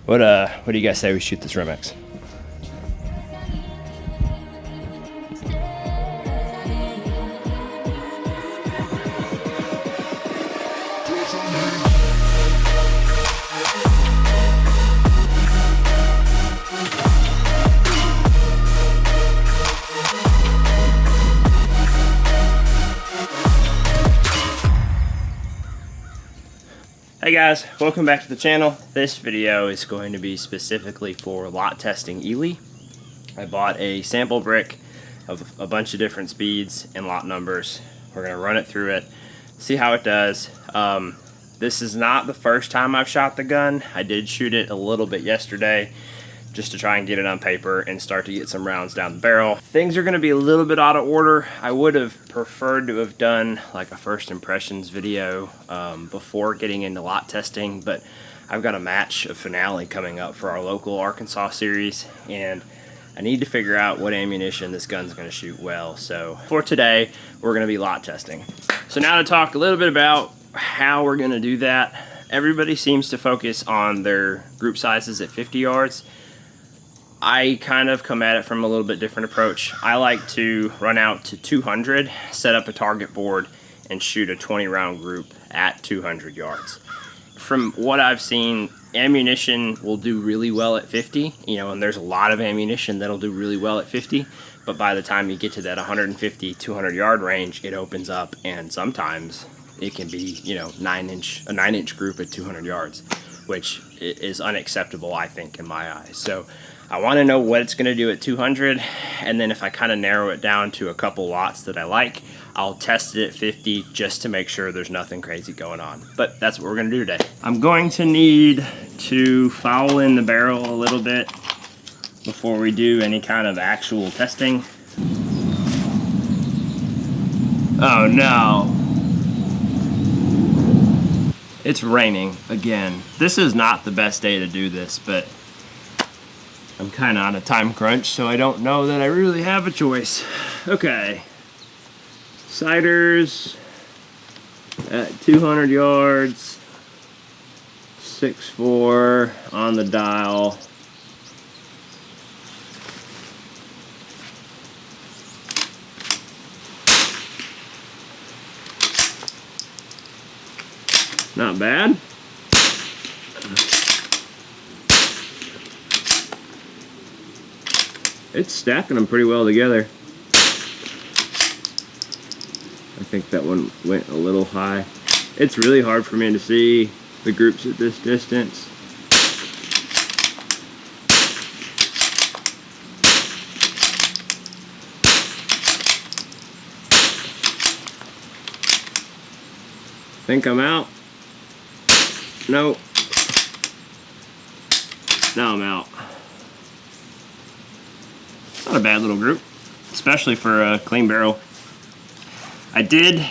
What do you guys say we shoot this RimX? Hey guys, welcome back to the channel. This video is going to be specifically for lot testing Eley. I bought a sample brick of a bunch of different speeds and lot numbers. We're going to run it through it, see how it does. This is not the first time I've shot the gun. I did shoot it a little bit yesterday just to try and get it on paper and start to get some rounds down the barrel. Things are going to be a little bit out of order. I would have preferred to have done like a first impressions video before getting into lot testing, but I've got a match of finale coming up for our local Arkansas series, and I need to figure out what ammunition this gun's going to shoot well. So for today, we're going to be lot testing. So now to talk a little bit about how we're going to do that. Everybody seems to focus on their group sizes at 50 yards. I kind of come at it from a little bit different approach. I like to run out to 200, set up a target board, and shoot a 20 round group at 200 yards. From what I've seen, ammunition will do really well at 50, and there's a lot of ammunition that'll do really well at 50, but by the time you get to that 150, 200 yard range, it opens up, and sometimes it can be, a 9-inch group at 200 yards, which is unacceptable, I think, in my eyes. So I want to know what it's going to do at 200, and then if I kind of narrow it down to a couple lots that I like, I'll test it at 50 just to make sure there's nothing crazy going on. But that's what we're going to do today. I'm going to need to foul in the barrel a little bit before we do any kind of actual testing. Oh no. It's raining again. This is not the best day to do this, but I'm kind of on a time crunch, so I don't know that I really have a choice. Okay. Sighters at 200 yards. 6.4 on the dial. Not bad. It's stacking them pretty well together. I think that one went a little high. It's really hard for me to see the groups at this distance. Think I'm out? Nope. Now I'm out. Not a bad little group, especially for a clean barrel. I did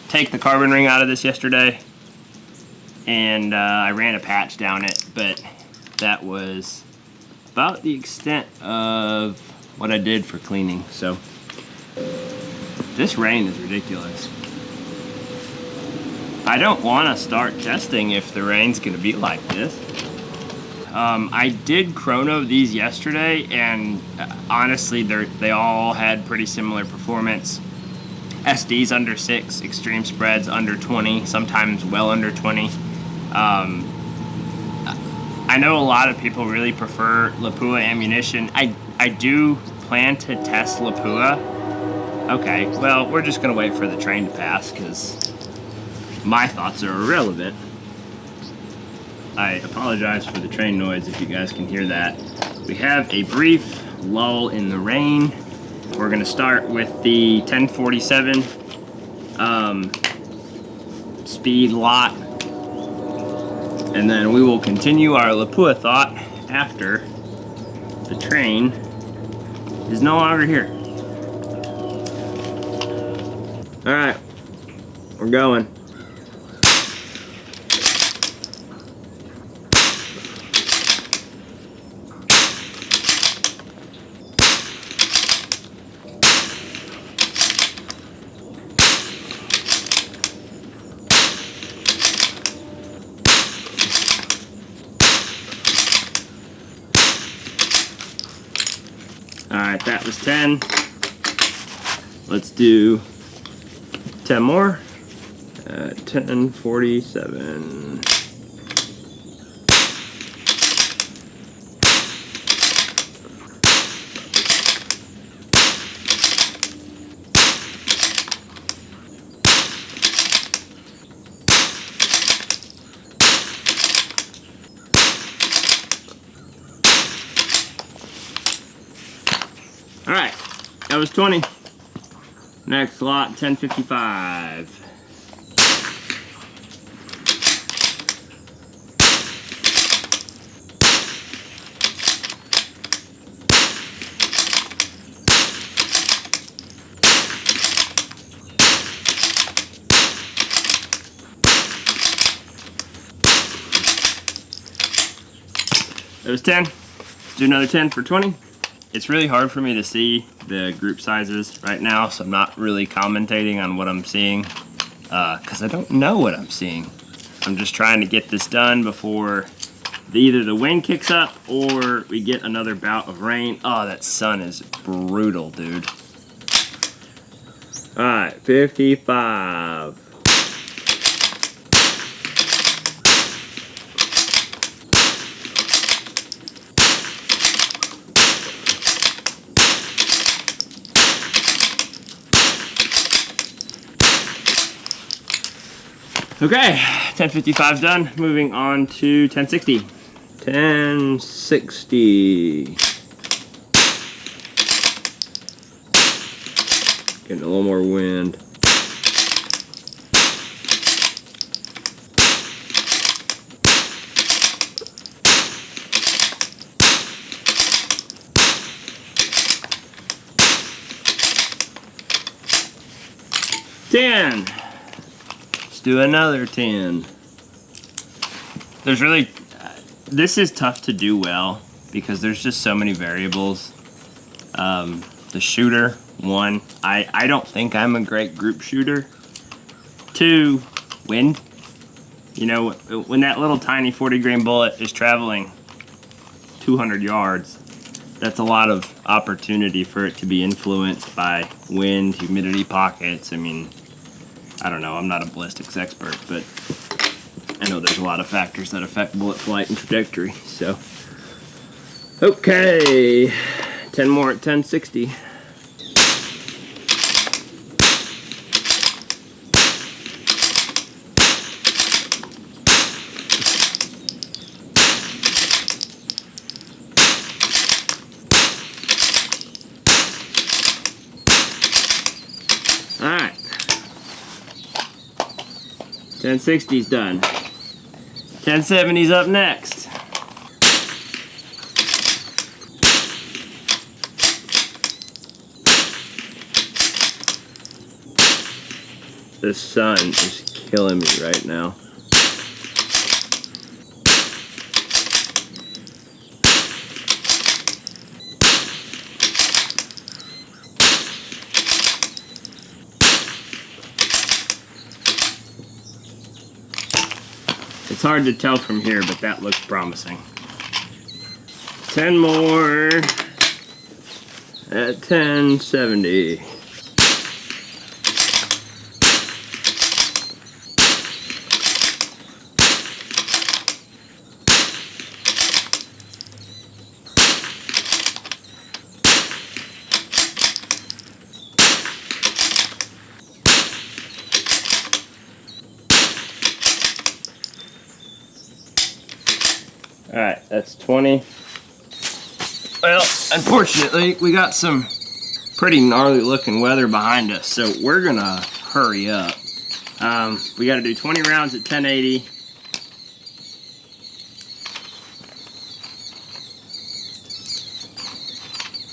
take the carbon ring out of this yesterday, and I ran a patch down it, but that was about the extent of what I did for cleaning. So this rain is ridiculous. I don't want to start testing if the rain's going to be like this. I did chrono these yesterday, and honestly, they all had pretty similar performance. SD's under 6, extreme spreads under 20, sometimes well under 20. I know a lot of people really prefer Lapua ammunition. I do plan to test Lapua. Okay, well, we're just gonna wait for the train to pass because my thoughts are irrelevant. I apologize for the train noise if you guys can hear that. We have a brief lull in the rain. We're gonna start with the 1047 speed lot, and then we will continue our Lapua thought after the train is no longer here. All right, we're going. Alright, that was 10. Let's do 10 more. 1047. Alright, that was 20. Next lot, 1055. That was 10. Let's do another 10 for 20. It's really hard for me to see the group sizes right now, so I'm not really commentating on what I'm seeing because I don't know what I'm seeing. I'm just trying to get this done before either the wind kicks up or we get another bout of rain. Oh, that sun is brutal, dude. All right, 55. Okay, 1055 done. Moving on to 1060. 1060. Getting a little more wind. Ten. Do another 10. There's really, this is tough to do well because there's just so many variables. The shooter, one, I don't think I'm a great group shooter. Two, wind. You know, when that little tiny 40 grain bullet is traveling 200 yards, that's a lot of opportunity for it to be influenced by wind, humidity pockets. I mean, I don't know, I'm not a ballistics expert, but I know there's a lot of factors that affect bullet flight and trajectory, so. Okay, 10 more at 1060. All right. 1060's done. 1070's up next. The sun is killing me right now. It's hard to tell from here, but that looks promising. 10 more at 1070. Alright, that's 20. Well, unfortunately, we got some pretty gnarly looking weather behind us, so we're gonna hurry up. We gotta do 20 rounds at 1080.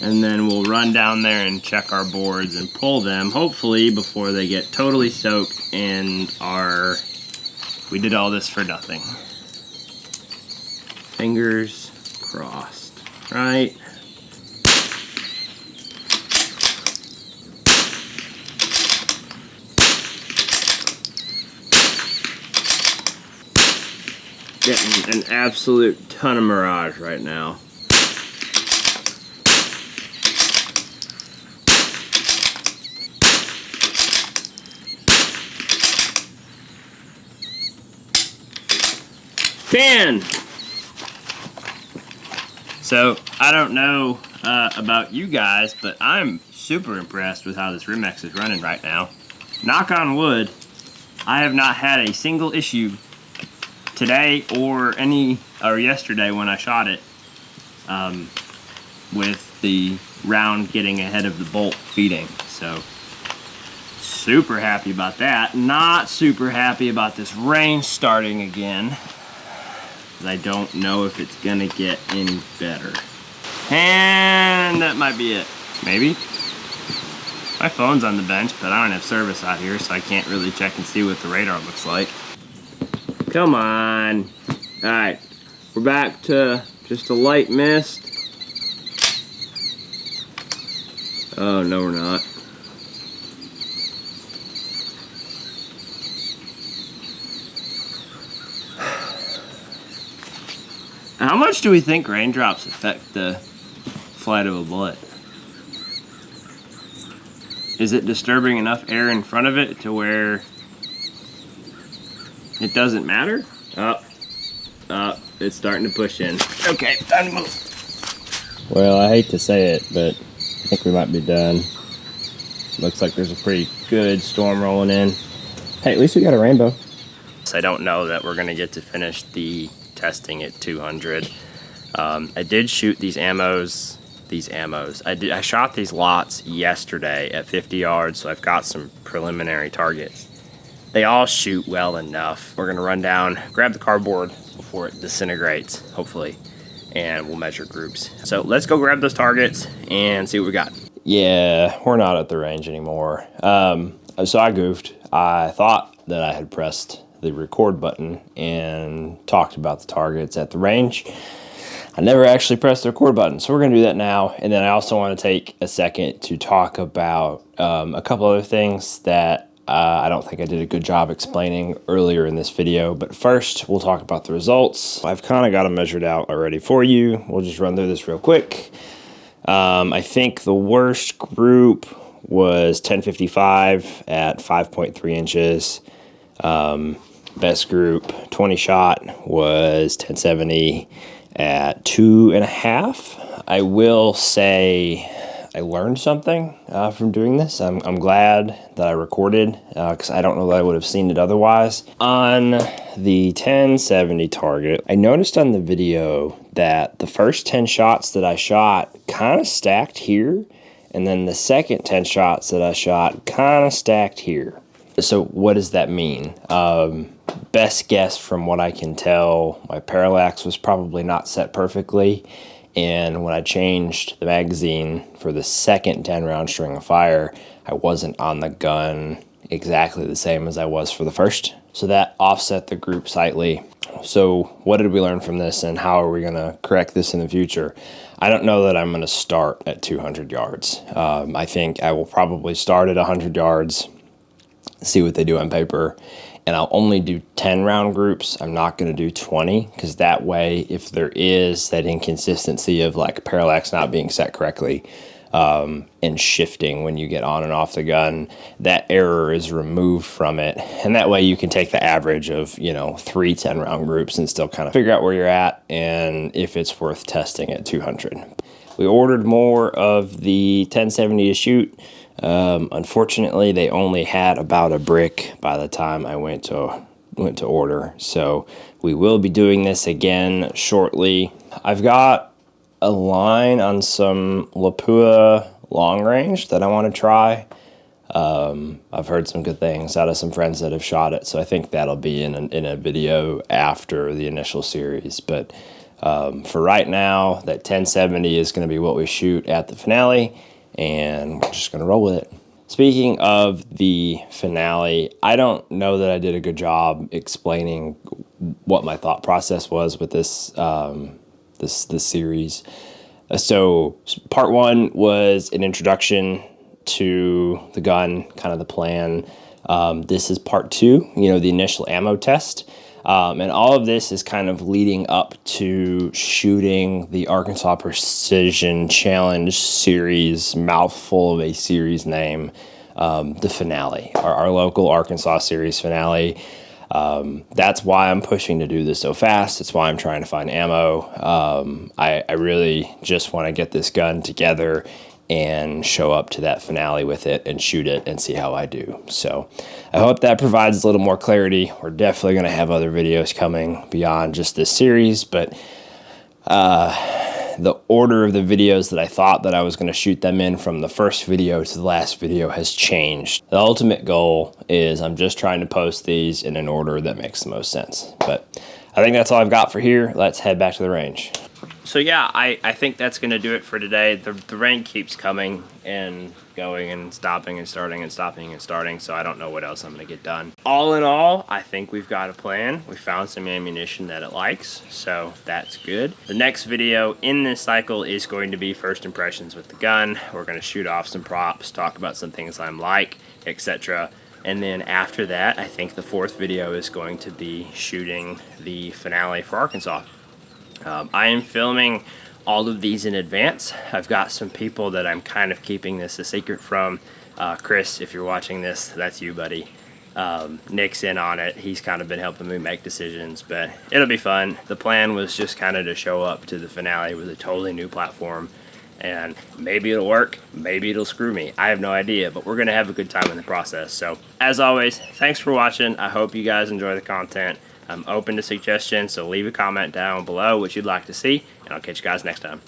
And then we'll run down there and check our boards and pull them, hopefully before they get totally soaked and we did all this for nothing. Fingers crossed, right? Getting an absolute ton of mirage right now. 10. So I don't know about you guys, but I'm super impressed with how this RimX is running right now. Knock on wood, I have not had a single issue today or yesterday when I shot it with the round getting ahead of the bolt feeding. So super happy about that. Not super happy about this range starting again. I don't know if it's gonna get any better. And that might be it. Maybe. My phone's on the bench, but I don't have service out here, so I can't really check and see what the radar looks like. Come on. Alright, we're back to just a light mist. Oh, no we're not. How much do we think raindrops affect the flight of a bullet? Is it disturbing enough air in front of it to where it doesn't matter? It's starting to push in. Okay, time to move. Well, I hate to say it, but I think we might be done. Looks like there's a pretty good storm rolling in. Hey, at least we got a rainbow. I don't know that we're gonna get to finish the testing at 200. I did shoot these ammos. I shot these lots yesterday at 50 yards, so I've got some preliminary targets. They all shoot well enough. We're gonna run down, grab the cardboard before it disintegrates, hopefully, and we'll measure groups. So let's go grab those targets and see what we got. Yeah, we're not at the range anymore. So I goofed. I thought that I had pressed the record button and talked about the targets at the range. I never actually pressed the record button, so we're gonna do that now. And then I also want to take a second to talk about a couple other things that I don't think I did a good job explaining earlier in this video. But first, we'll talk about the results. I've kind of got them measured out already for you. We'll just run through this real quick. I think the worst group was 1055 at 5.3 inches. Best group 20 shot was 1070 at 2.5. I will say I learned something from doing this. I'm glad that I recorded because I don't know that I would have seen it otherwise. On the 1070 target, I noticed on the video that the first 10 shots that I shot kind of stacked here, and then the second 10 shots that I shot kind of stacked here. So what does that mean? Best guess from what I can tell, my parallax was probably not set perfectly, and when I changed the magazine for the second 10 round string of fire, I wasn't on the gun exactly the same as I was for the first. So that offset the group slightly. So what did we learn from this, and how are we gonna correct this in the future? I don't know that I'm gonna start at 200 yards. I think I will probably start at 100 yards, see what they do on paper, and I'll only do 10 round groups. I'm not going to do 20, because that way, if there is that inconsistency of like parallax not being set correctly and shifting when you get on and off the gun, that error is removed from it. And that way you can take the average of, you know, 3 10 round groups and still kind of figure out where you're at and if it's worth testing at 200. We ordered more of the 1070 to shoot. Unfortunately, they only had about a brick by the time I went to order, so we will be doing this again shortly. I've got a line on some Lapua long range that I want to try. I've heard some good things out of some friends that have shot it, so I think that'll be in a video after the initial series. But for right now, that 1070 is going to be what we shoot at the finale, and we're just going to roll with it. Speaking of the finale, I don't know that I did a good job explaining what my thought process was with this this series. So part 1 was an introduction to the gun, kind of the plan. This is part 2, you know, the initial ammo test. And all of this is kind of leading up to shooting the Arkansas Precision Challenge series, mouthful of a series name, the finale, our local Arkansas series finale. That's why I'm pushing to do this so fast. That's why I'm trying to find ammo. I really just want to get this gun together and show up to that finale with it and shoot it and see how I do. So I hope that provides a little more clarity. We're definitely going to have other videos coming beyond just this series, but the order of the videos that I thought that I was going to shoot them in from the first video to the last video has changed. The ultimate goal is I'm just trying to post these in an order that makes the most sense. But I think that's all I've got for here. Let's head back to the range. So yeah, I think that's going to do it for today. The rain keeps coming and going and stopping and starting and stopping and starting, so I don't know what else I'm going to get done. All in all, I think we've got a plan. We found some ammunition that it likes, so that's good. The next video in this cycle is going to be first impressions with the gun. We're going to shoot off some props, talk about some things I'm like, etc. And then after that, I think the fourth video is going to be shooting the finale for Arkansas. I am filming all of these in advance. I've got some people that I'm kind of keeping this a secret from. Chris, if you're watching this, that's you, buddy. Nick's in on it. He's kind of been helping me make decisions, but it'll be fun. The plan was just kind of to show up to the finale with a totally new platform, and maybe it'll work, maybe it'll screw me. I have no idea, but we're going to have a good time in the process. So, as always, thanks for watching. I hope you guys enjoy the content. I'm open to suggestions, so leave a comment down below what you'd like to see, and I'll catch you guys next time.